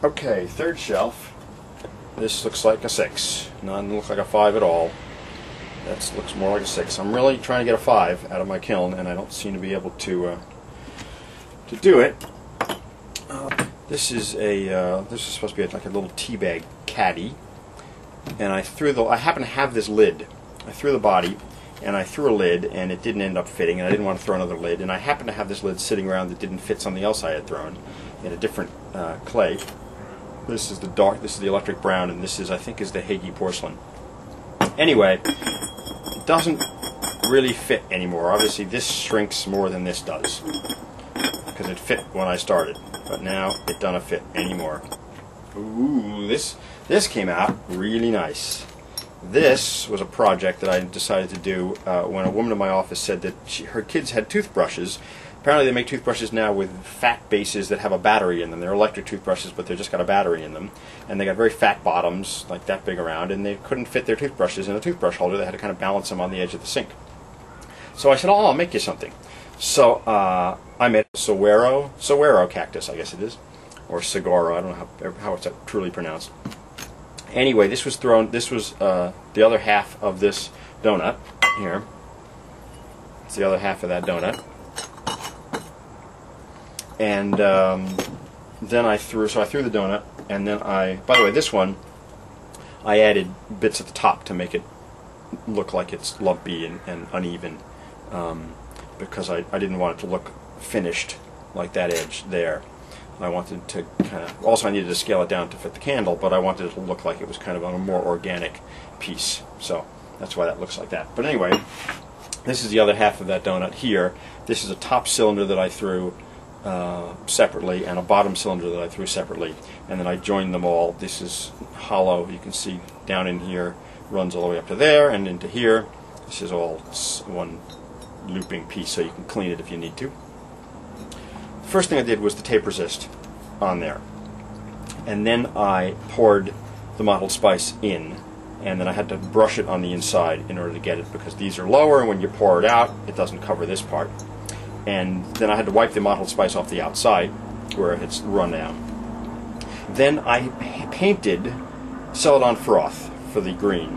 Okay, third shelf. This looks like a 6. None look like a 5 at all. That looks more like a 6. I'm really trying to get a 5 out of my kiln, and I don't seem to be able to do it. This is supposed to be like a little tea bag caddy, and I happen to have this lid. I threw the body, and I threw a lid, and it didn't end up fitting, and I didn't want to throw another lid, and I happened to have this lid sitting around that didn't fit something else I had thrown in a different clay. This is the electric brown, and this is, I think, is the Hagee porcelain. Anyway, it doesn't really fit anymore. Obviously, this shrinks more than this does, because it fit when I started, but now it doesn't fit anymore. Ooh, this came out really nice. This was a project that I decided to do when a woman in my office said that her kids had toothbrushes. Apparently they make toothbrushes now with fat bases that have a battery in them. They're electric toothbrushes, but they've just got a battery in them. And they got very fat bottoms, like that big around, and they couldn't fit their toothbrushes in a toothbrush holder. They had to kind of balance them on the edge of the sink. So I said, oh, I'll make you something. So I made a saguaro cactus, I guess it is. Or saguaro, I don't know how it's truly pronounced. Anyway, this was the other half of this donut here. It's the other half of that donut. And then I threw the donut, and then by the way, this one, I added bits at the top to make it look like it's lumpy and uneven, because I didn't want it to look finished like that edge there. I wanted to also I needed to scale it down to fit the candle, but I wanted it to look like it was kind of on a more organic piece. So that's why that looks like that. But anyway, this is the other half of that donut here. This is a top cylinder that I threw separately, and a bottom cylinder that I threw separately, and then I joined them all. This is hollow. You can see down in here, runs all the way up to there and into here. This is all one looping piece, so you can clean it if you need to. The first thing I did was the tape resist on there, and then I poured the mottled spice in, and then I had to brush it on the inside in order to get it, because these are lower, and when you pour it out, it doesn't cover this part. And then I had to wipe the mottled spice off the outside where it's run down. Then I painted Celadon froth for the green.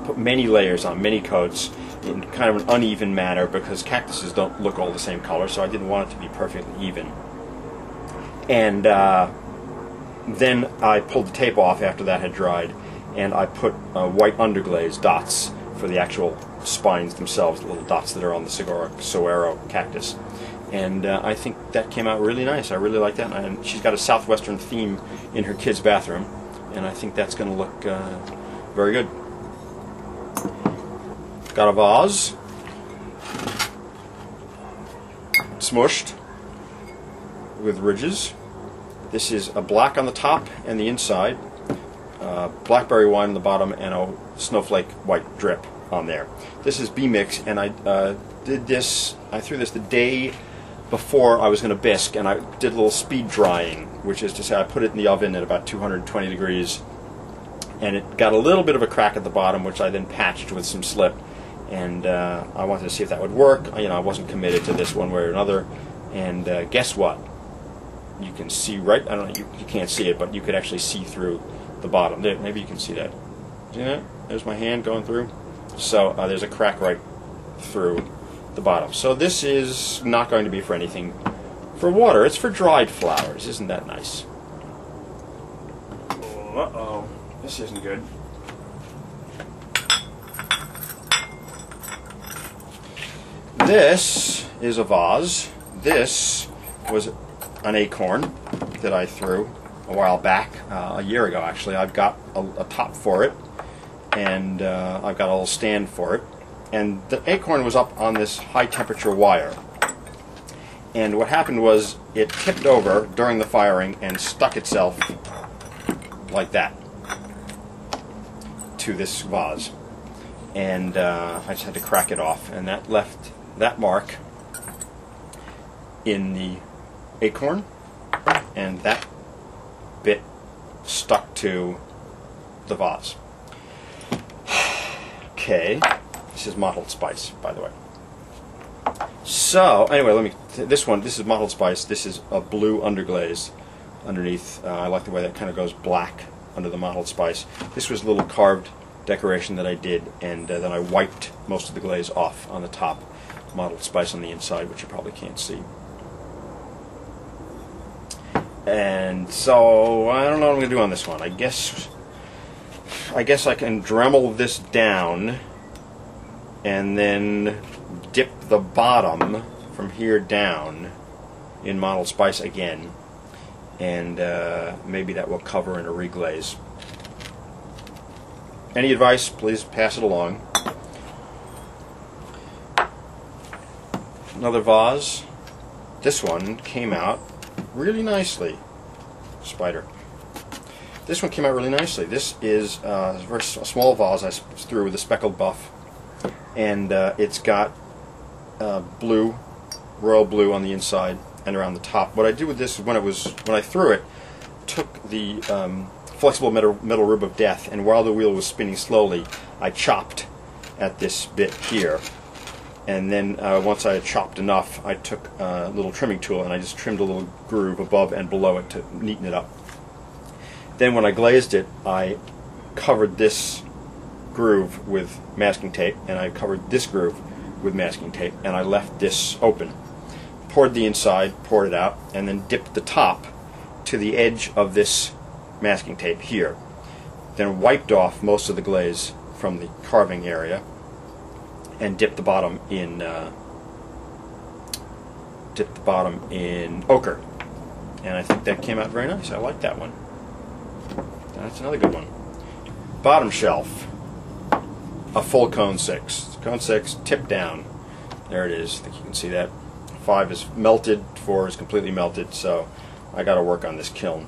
Put many layers on, many coats, in kind of an uneven manner, because cactuses don't look all the same color, so I didn't want it to be perfectly even. And then I pulled the tape off after that had dried, and I put white underglaze dots for the actual spines themselves, the little dots that are on the saguaro cactus. And I think that came out really nice. I really like that. And she's got a southwestern theme in her kids' bathroom, and I think that's going to look very good. Got a vase, smushed with ridges. This is a black on the top and the inside, blackberry wine on the bottom, and a snowflake white drip on there. This is B-Mix, and I threw this the day before I was going to bisque, and I did a little speed drying, which is to say I put it in the oven at about 220 degrees, and it got a little bit of a crack at the bottom, which I then patched with some slip, and I wanted to see if that would work. I wasn't committed to this one way or another, and guess what? You can see right, I don't know, you can't see it, but you could actually see through the bottom. There, maybe you can see that. See that? There's my hand going through. So there's a crack right through the bottom. So this is not going to be for anything for water. It's for dried flowers. Isn't that nice? Uh-oh. This isn't good. This is a vase. This was an acorn that I threw a while back, a year ago actually. I've got a top for it, and I've got a little stand for it. And the acorn was up on this high temperature wire. And what happened was it tipped over during the firing and stuck itself like that to this vase. And I just had to crack it off, and that left that mark in the acorn, and that bit stuck to the vase. Okay, this is mottled spice, by the way. So anyway, this is mottled spice. This is a blue underglaze underneath. I like the way that kind of goes black under the mottled spice. This was a little carved decoration that I did, and then I wiped most of the glaze off on the top, mottled spice on the inside, which you probably can't see. And so I don't know what I'm going to do on this one. I guess I can Dremel this down and then dip the bottom from here down in mottled spice again, and maybe that will cover in a reglaze. Any advice, please pass it along. Another vase. This one came out really nicely. Spider. This one came out really nicely. This is a very small vase I threw with a speckled buff, and it's got blue, royal blue on the inside and around the top. What I did with this is when I threw it, took the flexible metal rib of death, and while the wheel was spinning slowly, I chopped at this bit here. And then once I had chopped enough, I took a little trimming tool and I just trimmed a little groove above and below it to neaten it up. Then when I glazed it, I covered this groove with masking tape, and I covered this groove with masking tape, and I left this open. Poured the inside, poured it out, and then dipped the top to the edge of this masking tape here. Then wiped off most of the glaze from the carving area, and dipped the bottom in ochre, and I think that came out very nice. I like that one. That's another good one. Bottom shelf, a full cone 6. Cone 6 tipped down. There it is. I think you can see that. 5 is melted, 4 is completely melted. So I got to work on this kiln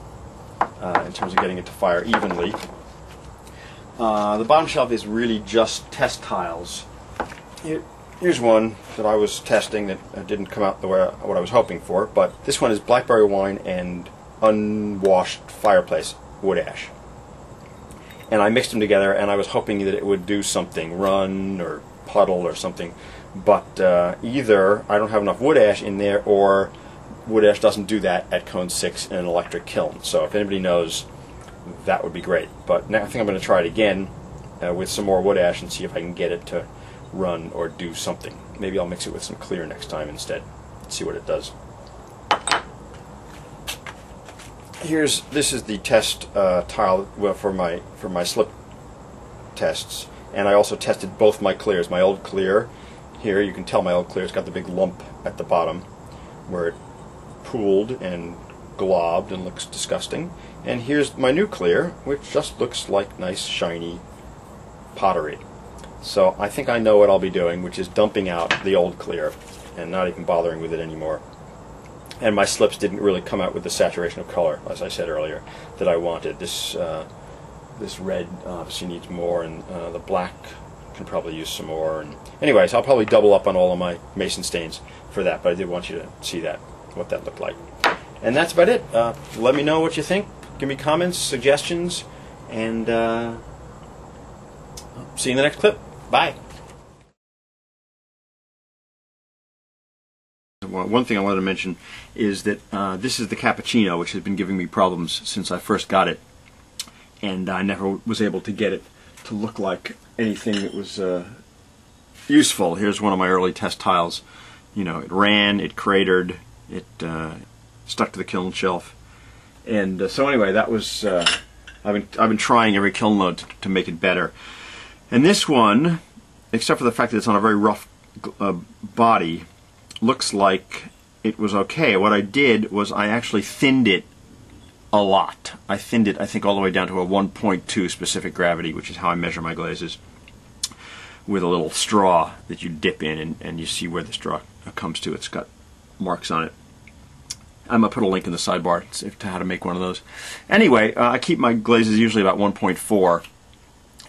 in terms of getting it to fire evenly. The bottom shelf is really just test tiles. Here's one that I was testing that didn't come out the way what I was hoping for, but this one is blackberry wine and unwashed fireplace wood ash. And I mixed them together, and I was hoping that it would do something, run or puddle or something, but either I don't have enough wood ash in there, or wood ash doesn't do that at cone 6 in an electric kiln. So if anybody knows, that would be great. But now I think I'm going to try it again with some more wood ash and see if I can get it to run or do something. Maybe I'll mix it with some clear next time instead. See what it does. This is the test tile for my slip tests, and I also tested both my clears. My old clear here, you can tell my old clear's got the big lump at the bottom where it pooled and globbed and looks disgusting. And here's my new clear, which just looks like nice shiny pottery. So I think I know what I'll be doing, which is dumping out the old clear and not even bothering with it anymore. And my slips didn't really come out with the saturation of color, as I said earlier, that I wanted. This red obviously needs more, and the black can probably use some more. And anyways, I'll probably double up on all of my mason stains for that, but I did want you to see that, what that looked like. And that's about it. Let me know what you think. Give me comments, suggestions, and see you in the next clip. Bye. One thing I wanted to mention is that this is the Cappuccino, which has been giving me problems since I first got it, and I never was able to get it to look like anything that was useful. Here's one of my early test tiles. You know, it ran, it cratered, it stuck to the kiln shelf, and so anyway, that was I've been trying every kiln load to make it better. And this one, except for the fact that it's on a very rough body, looks like it was okay. What I did was I actually thinned it a lot. I thinned it, I think, all the way down to a 1.2 specific gravity, which is how I measure my glazes, with a little straw that you dip in, and you see where the straw comes to. It's got marks on it. I'm going to put a link in the sidebar to how to make one of those. Anyway, I keep my glazes usually about 1.4,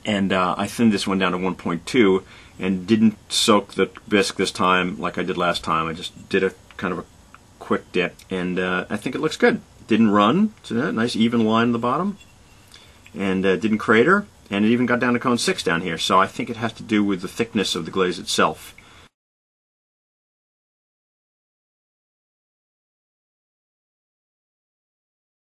and I thinned this one down to 1.2, and didn't soak the bisque this time like I did last time. I just did a kind of a quick dip, and I think it looks good. It didn't run. It's a nice even line at the bottom, and didn't crater, and it even got down to cone 6 down here. So I think it has to do with the thickness of the glaze itself.